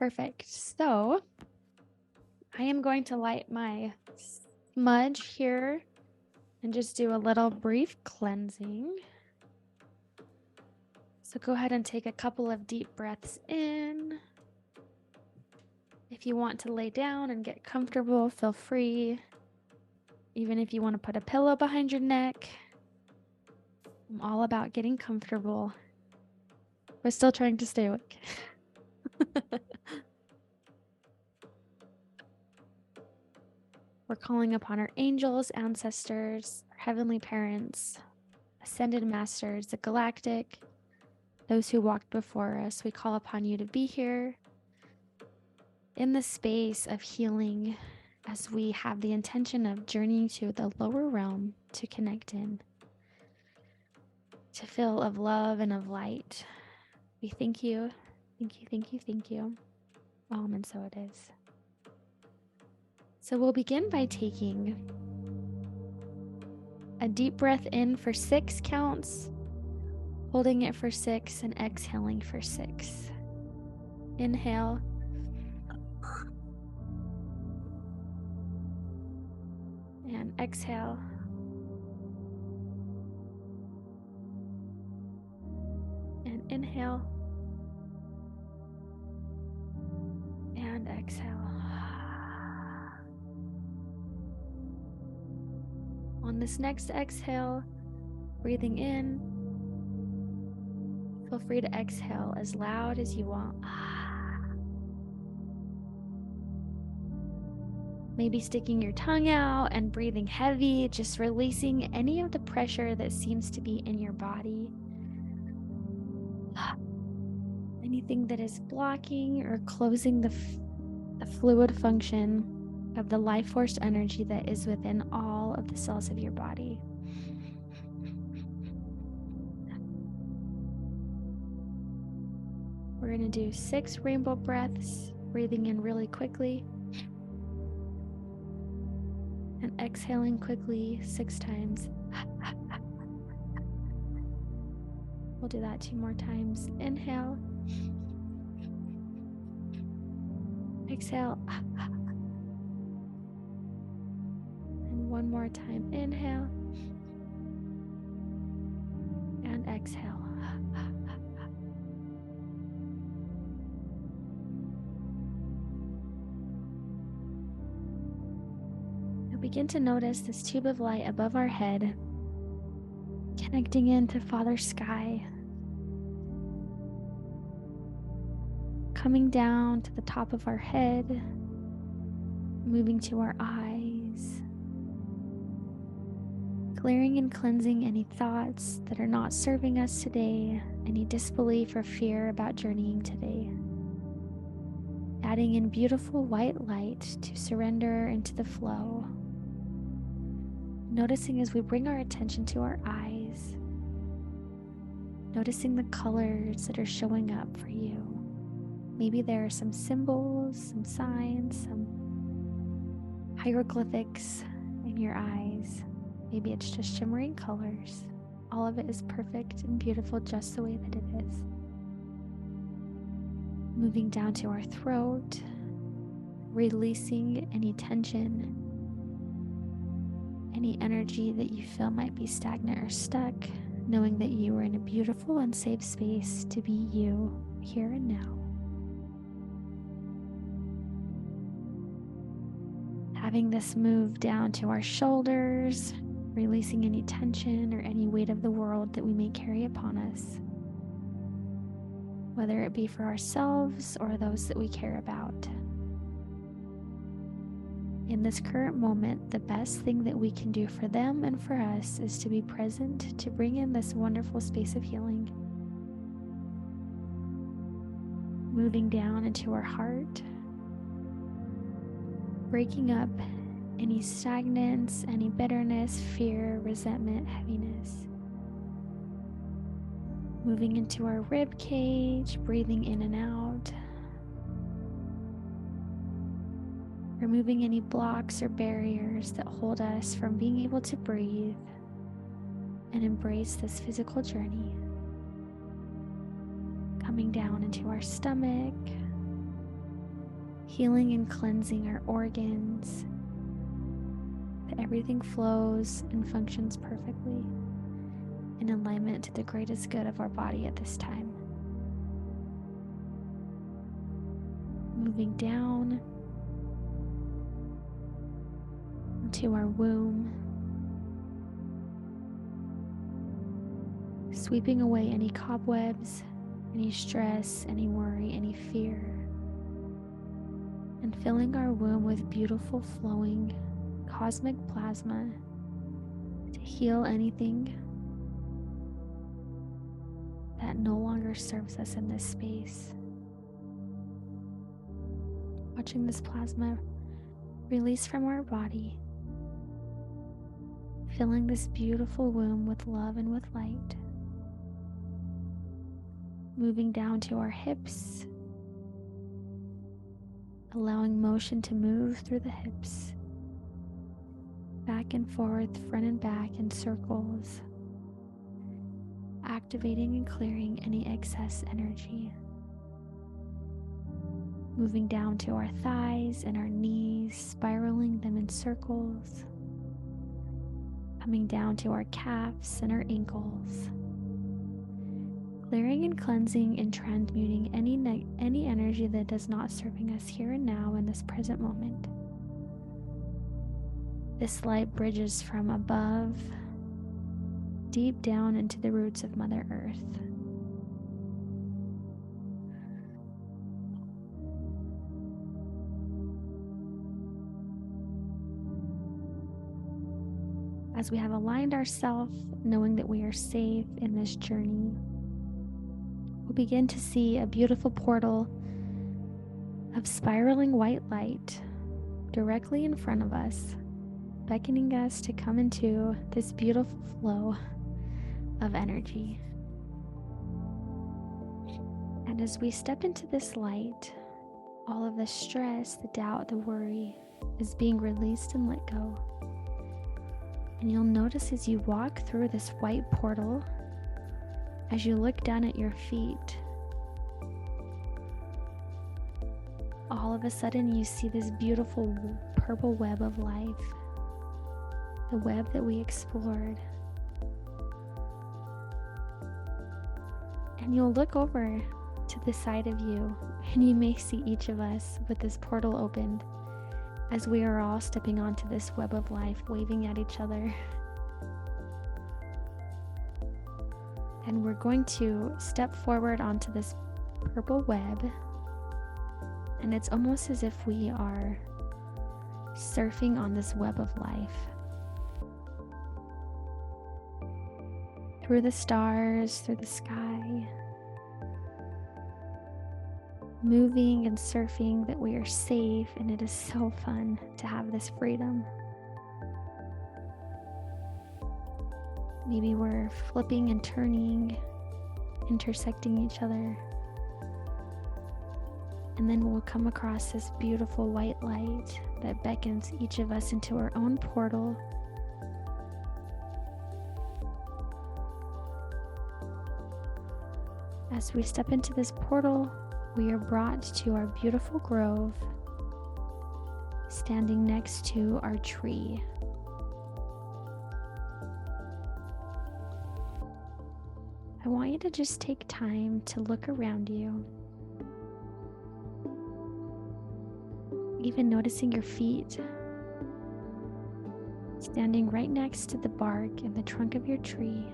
Perfect. So I am going to light my smudge here and just do a little brief cleansing. So go ahead and take a couple of deep breaths in. If you want to lay down and get comfortable, feel free. Even if you want to put a pillow behind your neck. I'm all about getting comfortable. We're still trying to stay awake. We're calling upon our angels, ancestors, our heavenly parents, ascended masters, the galactic, those who walked before us. We call upon you to be here in the space of healing as we have the intention of journeying to the lower realm to connect in, to feel of love and of light. We thank you, thank you, thank you, thank you. And so it is. So we'll begin by taking a deep breath in for 6 counts, holding it for 6, and exhaling for 6. Inhale. And exhale. And inhale. And exhale. On this next exhale, breathing in, feel free to exhale as loud as you want. Maybe sticking your tongue out and breathing heavy, just releasing any of the pressure that seems to be in your body. Anything that is blocking or closing the fluid function of the life force energy that is within all of the cells of your body. We're going to do 6 rainbow breaths, breathing in really quickly and exhaling quickly 6 times. We'll do that 2 more times. Inhale. Exhale. And 1 more time. Inhale. And exhale. Now begin to notice this tube of light above our head, connecting into Father Sky, coming down to the top of our head, moving to our eyes, clearing and cleansing any thoughts that are not serving us today, any disbelief or fear about journeying today. Adding in beautiful white light to surrender into the flow. Noticing as we bring our attention to our eyes, noticing the colors that are showing up for you. Maybe there are some symbols, some signs, some hieroglyphics in your eyes. Maybe it's just shimmering colors. All of it is perfect and beautiful just the way that it is. Moving down to our throat, releasing any tension, any energy that you feel might be stagnant or stuck, knowing that you are in a beautiful and safe space to be you here and now. Having this move down to our shoulders, releasing any tension or any weight of the world that we may carry upon us, whether it be for ourselves or those that we care about. In this current moment, the best thing that we can do for them and for us is to be present, to bring in this wonderful space of healing. Moving down into our heart, breaking up any stagnance, any bitterness, fear, resentment, heaviness. Moving into our rib cage, breathing in and out. Removing any blocks or barriers that hold us from being able to breathe and embrace this physical journey. Coming down into our stomach, healing and cleansing our organs, that everything flows and functions perfectly in alignment to the greatest good of our body at this time. Moving down into our womb, sweeping away any cobwebs, any stress, any worry, any fear, and filling our womb with beautiful flowing cosmic plasma to heal anything that no longer serves us in this space. Watching this plasma release from our body, filling this beautiful womb with love and with light. Moving down to our hips, allowing motion to move through the hips, back and forth, front and back in circles, activating and clearing any excess energy. Moving down to our thighs and our knees, spiraling them in circles, coming down to our calves and our ankles, clearing and cleansing and transmuting any energy that is not serving us here and now in this present moment. This light bridges from above, deep down into the roots of Mother Earth. As we have aligned ourselves, knowing that we are safe in this journey, we'll begin to see a beautiful portal of spiraling white light directly in front of us, beckoning us to come into this beautiful flow of energy. And as we step into this light, all of the stress, the doubt, the worry is being released and let go. And you'll notice as you walk through this white portal, as you look down at your feet, all of a sudden you see this beautiful purple web of life, the web that we explored. And you'll look over to the side of you, and you may see each of us with this portal opened as we are all stepping onto this web of life, waving at each other. And we're going to step forward onto this purple web, and it's almost as if we are surfing on this web of life. Through the stars, through the sky, moving and surfing, that we are safe, and it is so fun to have this freedom. Maybe we're flipping and turning, intersecting each other, and then we'll come across this beautiful white light that beckons each of us into our own portal. As we step into this portal, we are brought to our beautiful grove, standing next to our tree. I want you to just take time to look around you, even noticing your feet, standing right next to the bark and the trunk of your tree,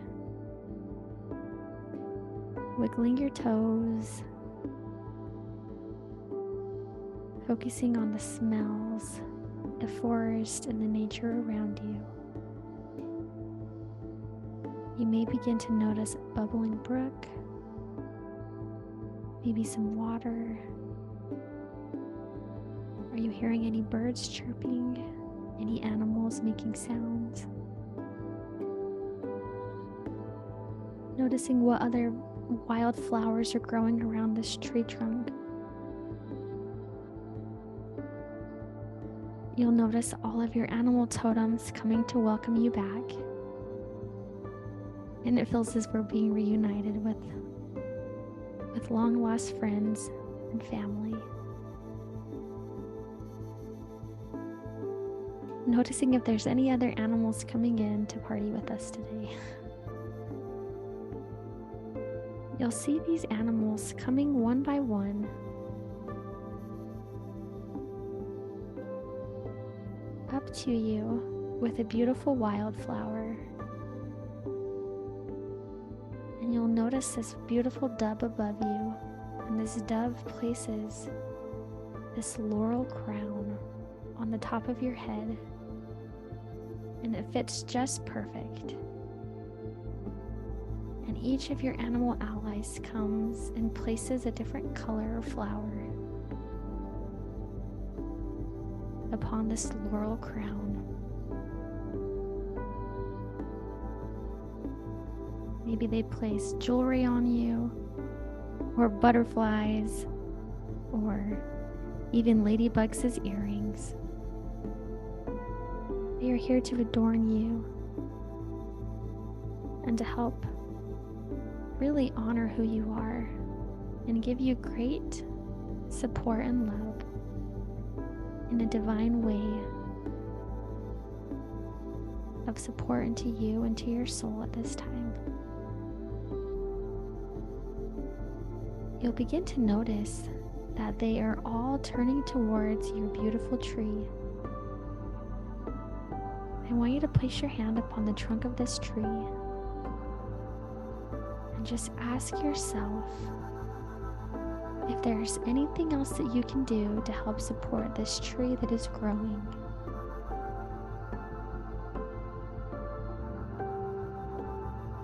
wiggling your toes, focusing on the smells, the forest, and the nature around you. You may begin to notice a bubbling brook, maybe some water. Are you hearing any birds chirping? Any animals making sounds? Noticing what other wildflowers are growing around this tree trunk. You'll notice all of your animal totems coming to welcome you back. And it feels as we're being reunited with long lost friends and family. noticing if there's any other animals coming in to party with us today. You'll see these animals coming one by one, up to you with a beautiful wildflower. And you'll notice this beautiful dove above you, and this dove places this laurel crown on the top of your head, and it fits just perfect. And each of your animal allies comes and places a different color or flower upon this laurel crown. Maybe they place jewelry on you, or butterflies, or even ladybugs as earrings. They are here to adorn you and to help really honor who you are and give you great support and love in a divine way of support into you and to your soul at this time. You'll begin to notice that they are all turning towards your beautiful tree. I want you to place your hand upon the trunk of this tree and just ask yourself if there's anything else that you can do to help support this tree that is growing.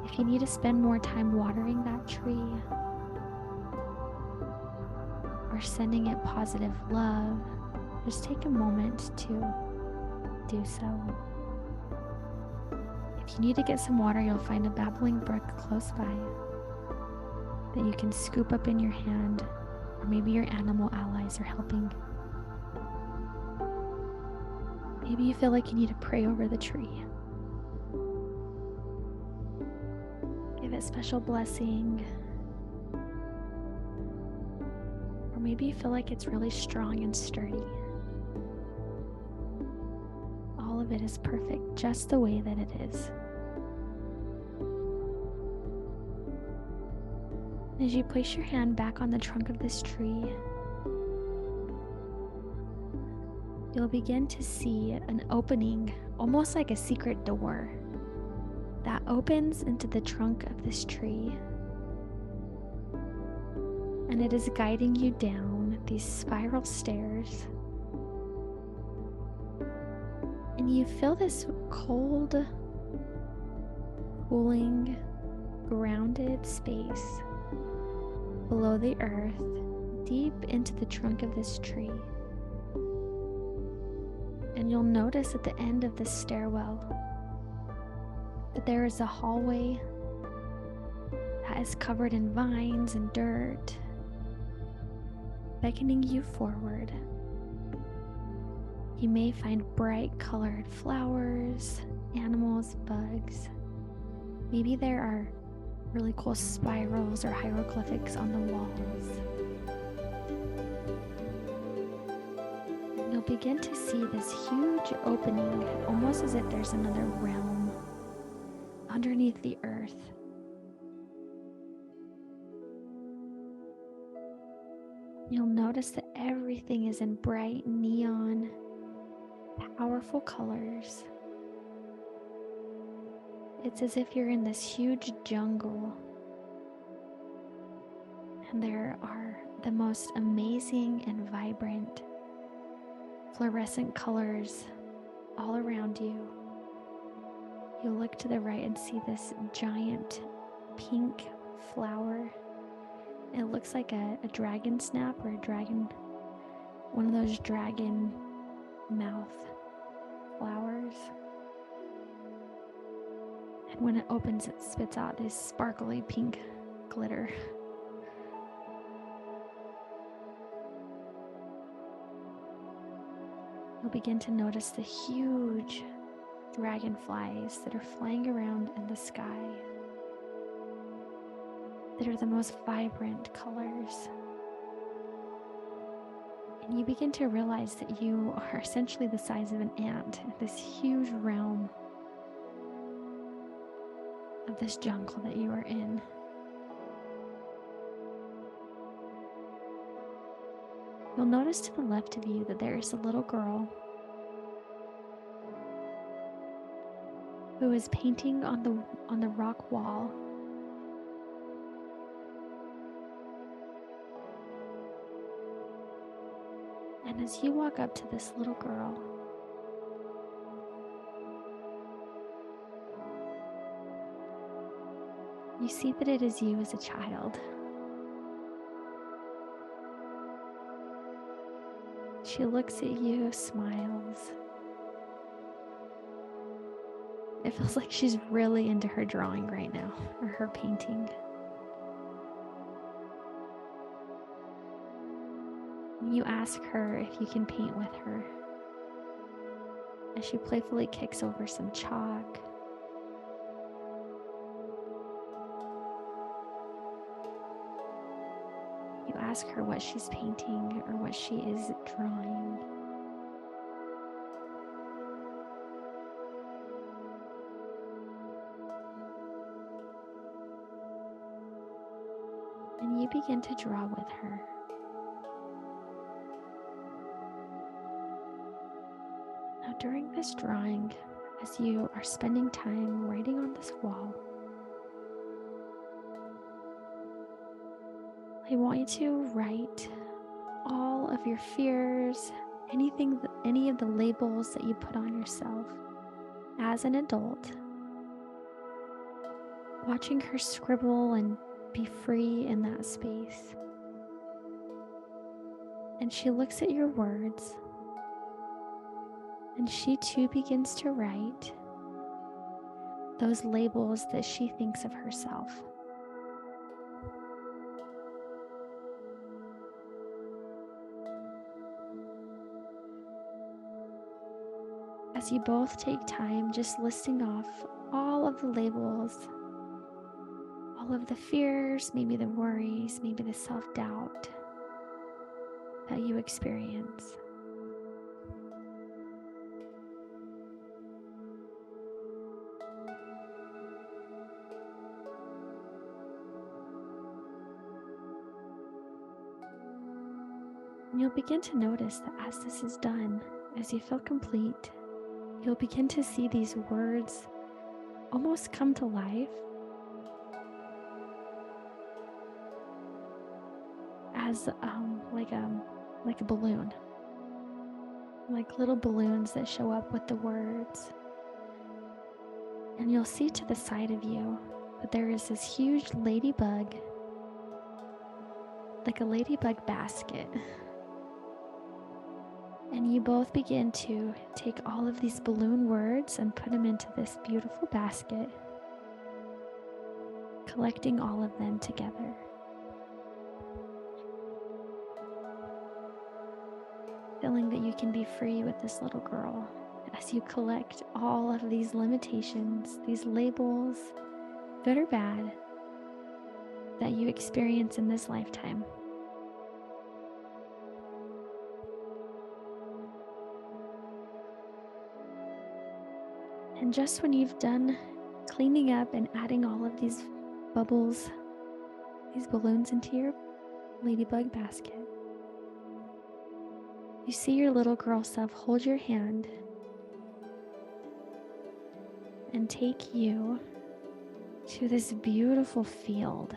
If you need to spend more time watering that tree or sending it positive love, just take a moment to do so. If you need to get some water, you'll find a babbling brook close by that you can scoop up in your hand, or maybe your animal allies are helping. Maybe you feel like you need to pray over the tree. Give it special blessing. Or maybe you feel like it's really strong and sturdy. All of it is perfect just the way that it is. As you place your hand back on the trunk of this tree, you'll begin to see an opening, almost like a secret door, that opens into the trunk of this tree. And it is guiding you down these spiral stairs. And you feel this cold, cooling, grounded space below the earth, deep into the trunk of this tree. And you'll notice at the end of this stairwell that there is a hallway that is covered in vines and dirt, beckoning you forward. You may find bright colored flowers, animals, bugs. Maybe there are really cool spirals or hieroglyphics on the walls. You'll begin to see this huge opening, almost as if there's another realm underneath the earth. You'll notice that everything is in bright neon, powerful colors. It's as if you're in this huge jungle, and there are the most amazing and vibrant fluorescent colors all around you. You look to the right and see this giant pink flower. It looks like a dragon snap or a dragon, one of those dragon mouth flowers. And when it opens, it spits out this sparkly pink glitter. You'll begin to notice the huge dragonflies that are flying around in the sky, that are the most vibrant colors. And you begin to realize that you are essentially the size of an ant in this huge realm of this jungle that you are in. You'll notice to the left of you that there is a little girl who is painting on the rock wall. And as you walk up to this little girl, you see that it is you as a child. She looks at you, smiles. It feels like she's really into her drawing right now, or her painting. You ask her if you can paint with her, as she playfully kicks over some chalk. You ask her what she's painting or what she is drawing. And you begin to draw with her. Now, during this drawing, as you are spending time writing on this wall, I want you to write all of your fears, any of the labels that you put on yourself as an adult, watching her scribble and be free in that space. And she looks at your words, and she too begins to write those labels that she thinks of herself. As you both take time just listing off all of the labels, all of the fears, maybe the worries, maybe the self-doubt that you experience. And you'll begin to notice that as this is done, as you feel complete, you'll begin to see these words almost come to life as like a balloon, like little balloons that show up with the words. And you'll see to the side of you that there is this huge ladybug, like a ladybug basket. And you both begin to take all of these balloon words and put them into this beautiful basket, collecting all of them together. Feeling that you can be free with this little girl as you collect all of these limitations, these labels, good or bad, that you experience in this lifetime. And just when you've done cleaning up and adding all of these bubbles, these balloons into your ladybug basket, you see your little girl self hold your hand and take you to this beautiful field.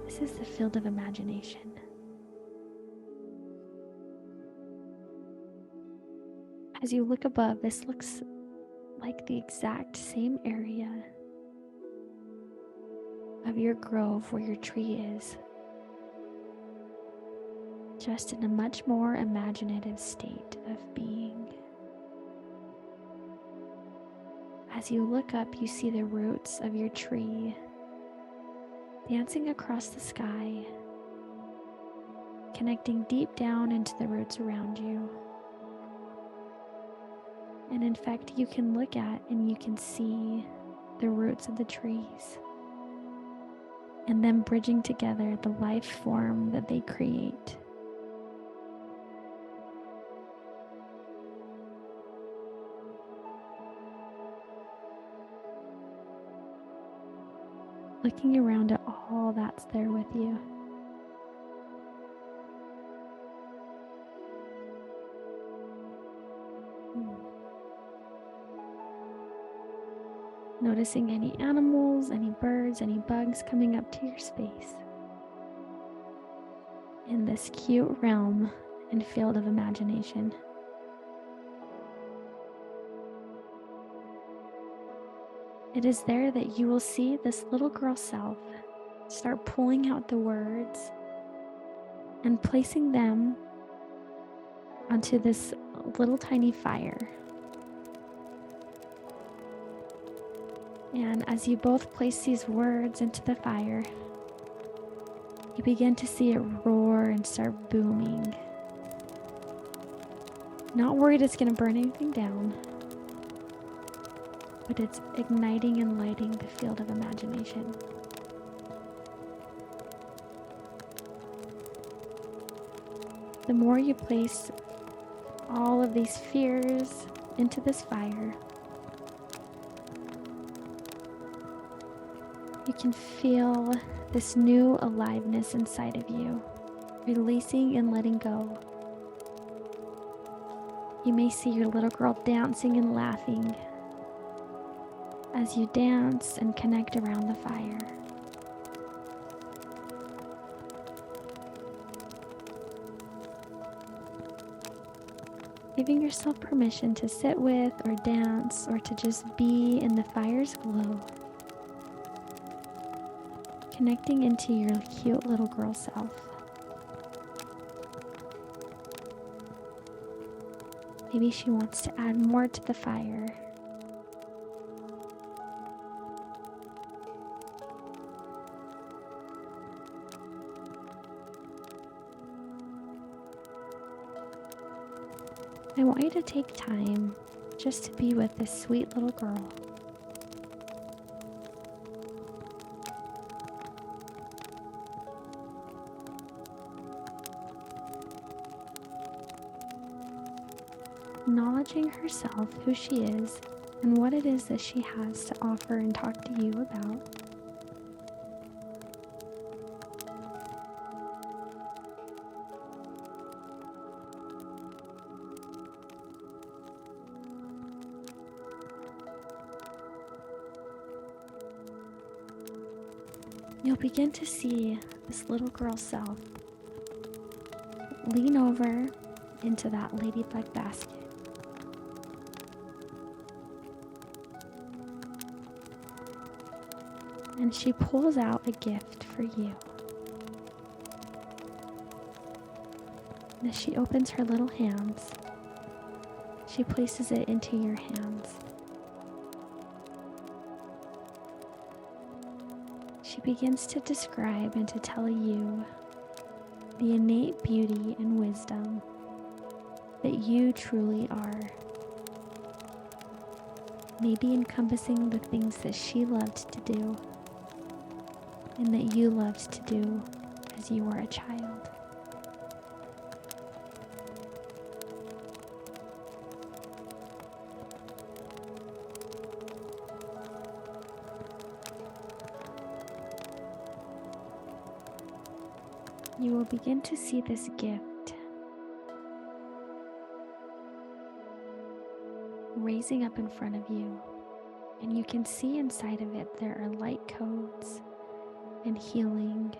This is the field of imagination. As you look above, this looks like the exact same area of your grove where your tree is, just in a much more imaginative state of being. As you look up, you see the roots of your tree dancing across the sky, connecting deep down into the roots around you. And in fact, you can look at and you can see the roots of the trees. and them bridging together the life form that they create. Looking around at all that's there with you. Noticing any animals, any birds, any bugs coming up to your space in this cute realm and field of imagination. It is there that you will see this little girl self start pulling out the words and placing them onto this little tiny fire. And as you both place these words into the fire, you begin to see it roar and start booming. Not worried it's going to burn anything down, but it's igniting and lighting the field of imagination. The more you place all of these fears into this fire, you can feel this new aliveness inside of you, releasing and letting go. You may see your little girl dancing and laughing as you dance and connect around the fire. Giving yourself permission to sit with or dance or to just be in the fire's glow. Connecting into your cute little girl self. Maybe she wants to add more to the fire. I want you to take time just to be with this sweet little girl. Acknowledging herself, who she is, and what it is that she has to offer and talk to you about. You'll begin to see this little girl self lean over into that ladybug basket. And she pulls out a gift for you. And as she opens her little hands, she places it into your hands. She begins to describe and to tell you the innate beauty and wisdom that you truly are. Maybe encompassing the things that she loved to do and that you loved to do as you were a child. You will begin to see this gift raising up in front of you, and you can see inside of it there are light codes and healing,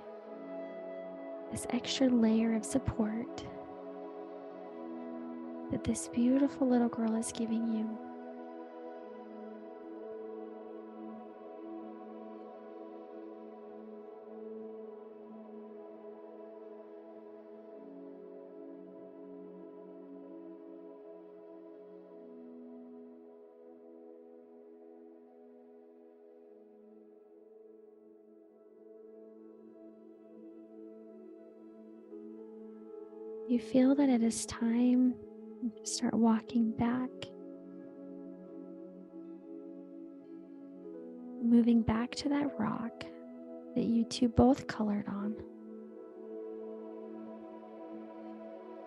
this extra layer of support that this beautiful little girl is giving you. You feel that it is time to start walking back, moving back to that rock that you two both colored on.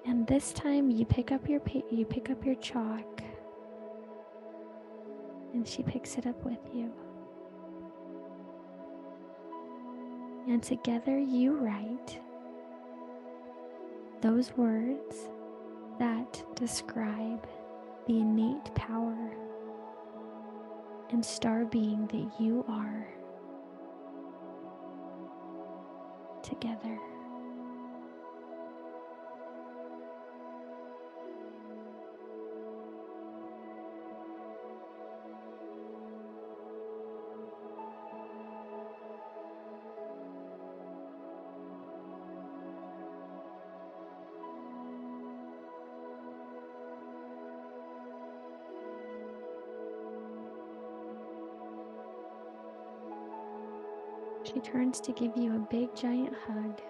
And this time you pick up your chalk, and she picks it up with you. And together you write those words that describe the innate power and star being that you are together. She turns to give you a big giant hug.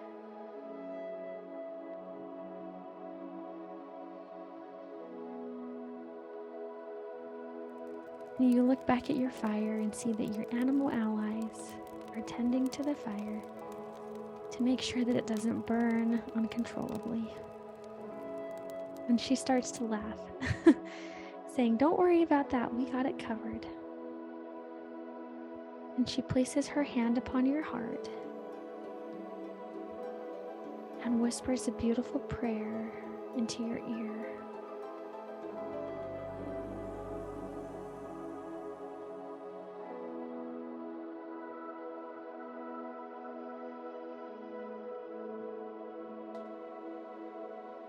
And you look back at your fire and see that your animal allies are tending to the fire to make sure that it doesn't burn uncontrollably. And she starts to laugh, saying, "Don't worry about that, we got it covered." And she places her hand upon your heart and whispers a beautiful prayer into your ear.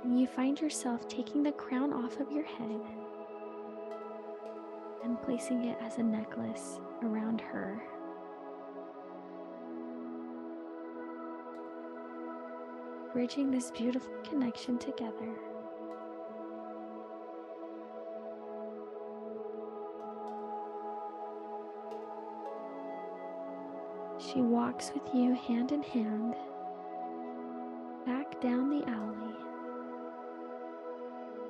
And you find yourself taking the crown off of your head and placing it as a necklace around her. Bridging this beautiful connection together. She walks with you hand in hand back down the alley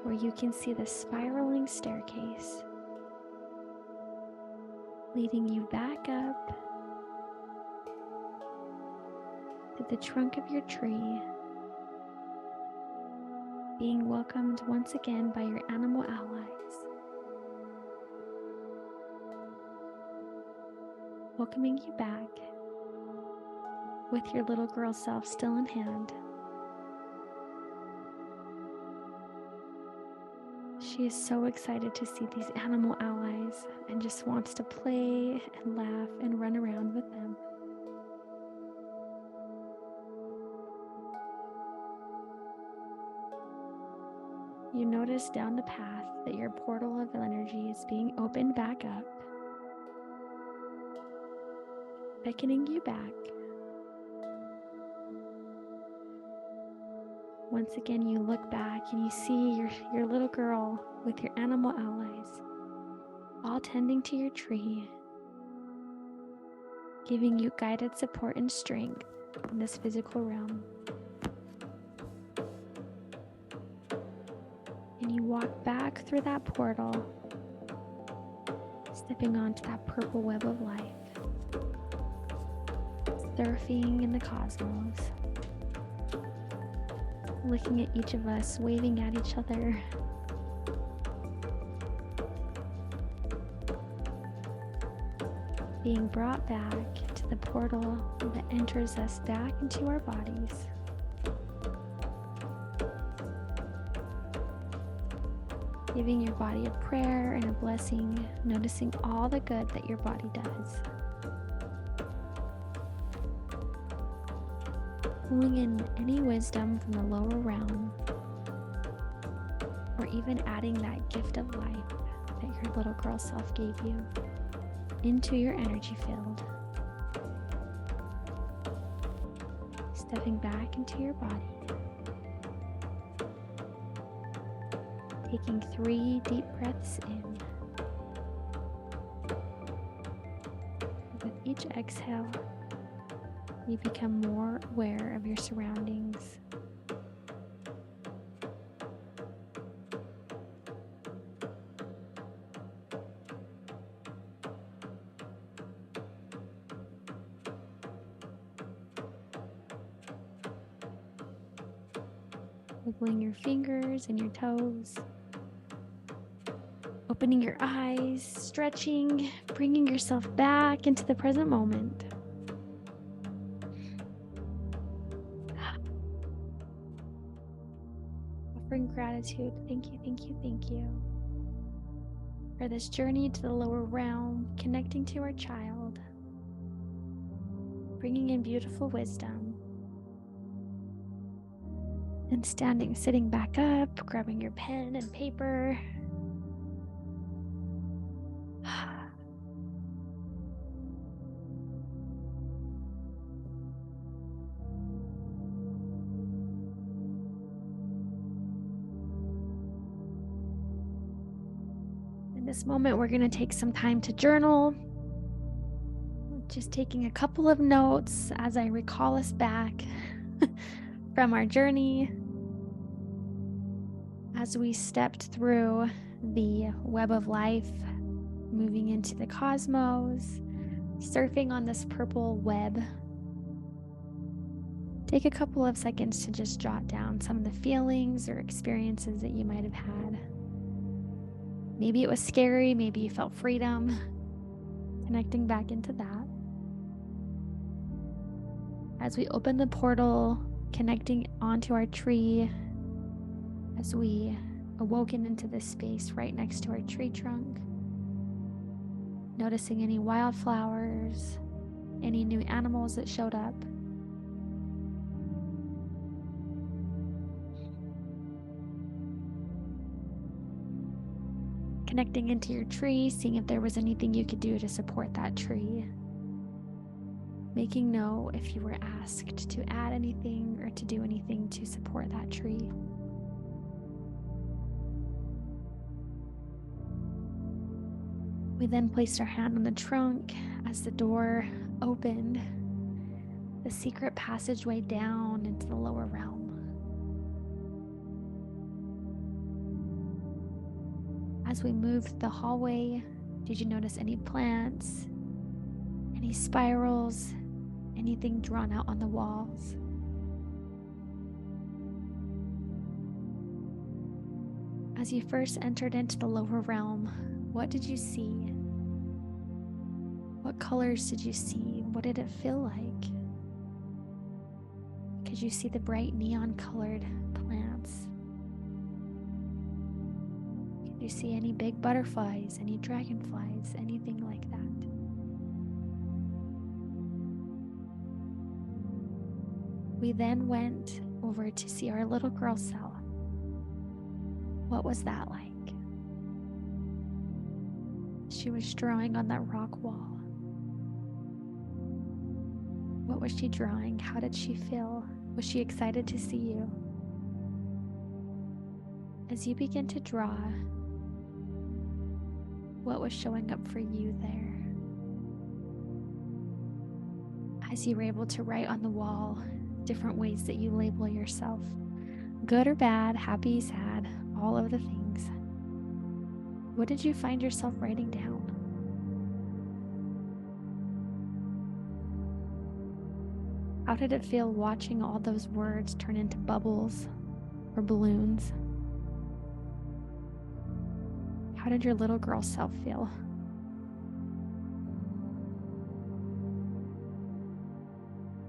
where you can see the spiraling staircase leading you back up to the trunk of your tree, being welcomed once again by your animal allies, welcoming you back with your little girl self still in hand. She is so excited to see these animal allies and just wants to play and laugh and run around with them. You notice down the path that your portal of energy is being opened back up, beckoning you back. Once again, you look back and you see your little girl with your animal allies, all tending to your tree, giving you guided support and strength in this physical realm. And you walk back through that portal, stepping onto that purple web of life, surfing in the cosmos, looking at each of us, waving at each other. Being brought back to the portal that enters us back into our bodies. Giving your body a prayer and a blessing, noticing all the good that your body does. Pulling in any wisdom from the lower realm, or even adding that gift of life that your little girl self gave you into your energy field. Stepping back into your body. Taking 3 deep breaths in. With each exhale, you become more aware of your surroundings. Wiggling your fingers and your toes. Opening your eyes, stretching, bringing yourself back into the present moment. Offering gratitude. Thank you, thank you, thank you for this journey to the lower realm, connecting to our child, bringing in beautiful wisdom, and sitting back up, grabbing your pen and paper. In this moment, we're going to take some time to journal. Just taking a couple of notes as I recall us back from our journey, as we stepped through the web of life, moving into the cosmos, surfing on this purple web. Take a couple of seconds to just jot down some of the feelings or experiences that you might have had. Maybe it was scary, maybe you felt freedom, connecting back into that. As we open the portal, connecting onto our tree, as we awoken into this space right next to our tree trunk, noticing any wildflowers, any new animals that showed up. Connecting into your tree, seeing if there was anything you could do to support that tree. Making note if you were asked to add anything or to do anything to support that tree. We then placed our hand on the trunk as the door opened, the secret passageway down into the lower realm. As we moved the hallway, did you notice any plants, any spirals, anything drawn out on the walls? As you first entered into the lower realm, what did you see? What colors did you see? What did it feel like? Could you see the bright neon colored plants? Could you see any big butterflies, any dragonflies, anything like that? We then went over to see our little girl cell. What was that like? She was drawing on that rock wall. What was she drawing? How did she feel? Was she excited to see you? As you begin to draw, what was showing up for you there? As you were able to write on the wall different ways that you label yourself, good or bad, happy, sad, all of the things. What did you find yourself writing down? How did it feel watching all those words turn into bubbles or balloons? How did your little girl self feel?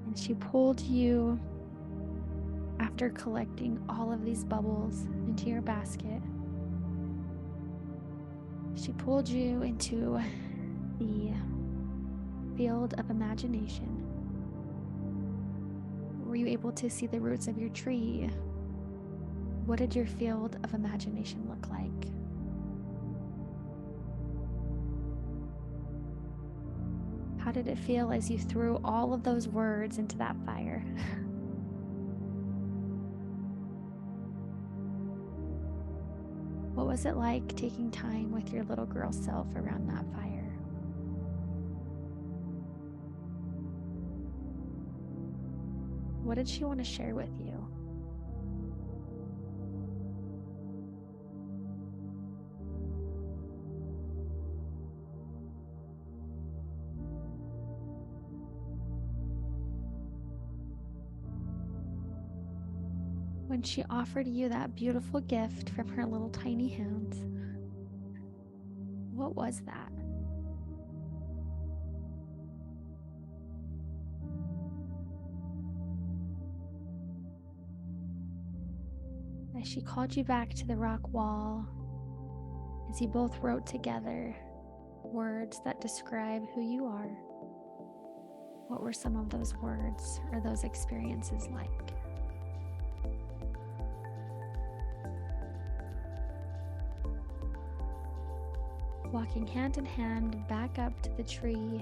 And she pulled you, after collecting all of these bubbles into your basket, she pulled you into the field of imagination. Were you able to see the roots of your tree? What did your field of imagination look like? How did it feel as you threw all of those words into that fire? What was it like taking time with your little girl self around that fire? What did she want to share with you? when she offered you that beautiful gift from her little tiny hands, what was that? As she called you back to the rock wall, as you both wrote together words that describe who you are, what were some of those words or those experiences like? Walking hand in hand back up to the tree,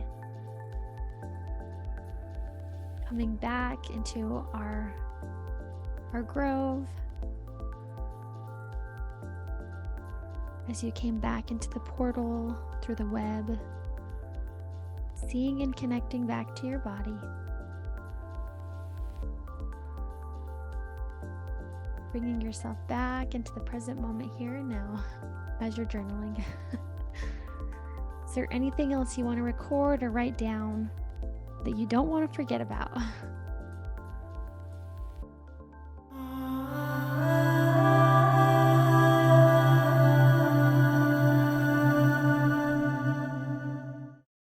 coming back into our grove. As you came back into the portal through the web, seeing and connecting back to your body. Bringing yourself back into the present moment here and now as you're journaling. Is there anything else you want to record or write down that you don't want to forget about?